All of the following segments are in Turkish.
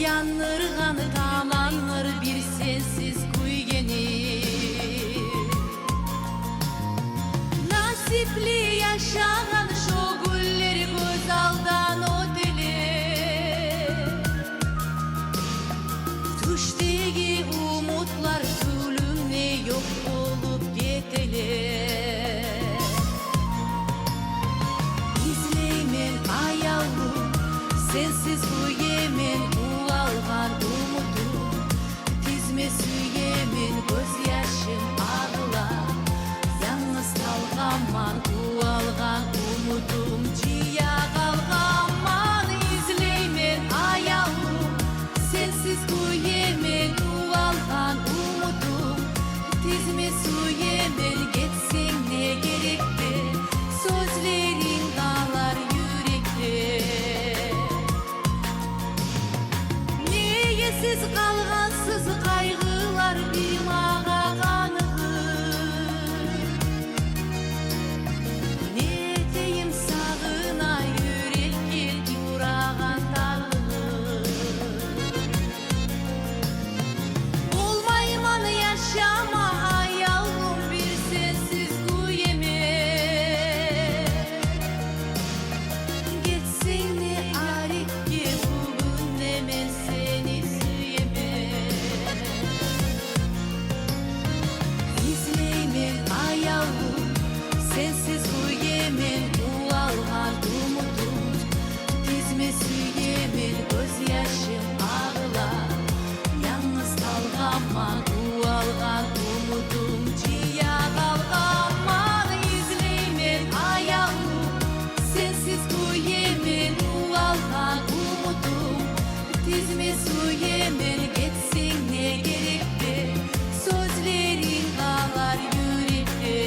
Yanırgan talanlar bir sensiz kuygenir. Nasipli yaşagan şu gülleri göz aldan öteler. Düşteki umutlar zulümle yok olup yeteler. İzleymen ayağım sensiz uyuyemen, uvalgan umudum dizme süyemen, göz yaşım ağlar. Yalnız kalgaman uvalgan umudum ciya kalgaman. İzleymen ayağım sensiz uyuyemen, uvalgan umudum dizme süyemen. Geçsin ne gerekti sözlerin dağlar yürekte. Siz kalgansız kaygılar bir mağa kanıgır. Ne deyim sağına yürek geldi urağan dağılır. Olmayman yaşama ayağım bir sensiz kuyeme. Geçsin ne arif ki bugün hemen seni sensiz uyuyemen, uvalgan umudum dizme süyemen, göz yaşım ağlar. Yalnız kalgaman uvalgan umudum ciya kalgaman. İzleymen ayağım sensiz uyuyemen, uvalgan umudum dizme süyemen. Geçsin ne gerekti sözlerin dağlar yürekte.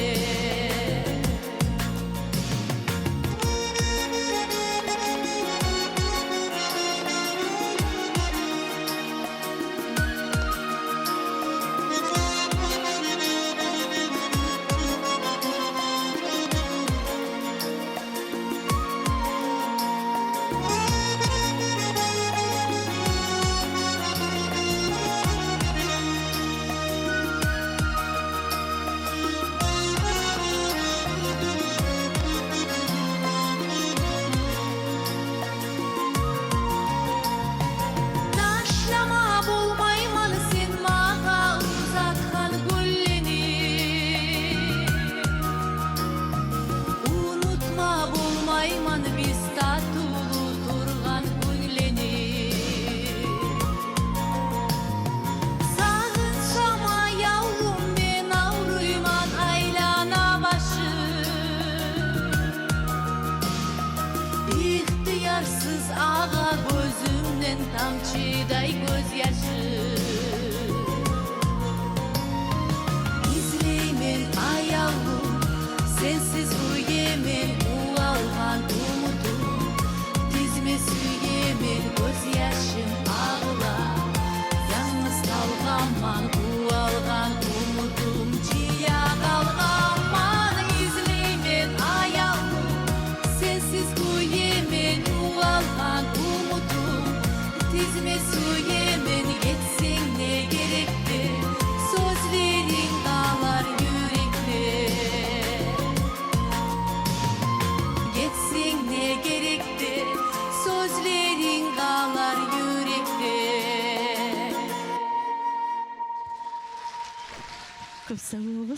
Biz tatulu durgan günleni. Sağınçama yavrum ben avruyman aylana başı. İhtiyarsız ağa gözümden tamçıday gözyaşı. İzleymen ayağım sensiz uyuyemen, uvalgan umudum dizme süyemen, göz yaşım ağlar. Yalnız kalgaman uvalgan umudum ciya kalgaman. İzleymen ayağım sensiz uyuyemen, uvalgan umudum dizme süyemen. Geçsin ne gerekti sözlerin dağlar yürekte. Geçsin ne gerekti sözlerin dağlar yürekte. Çok sağ olun.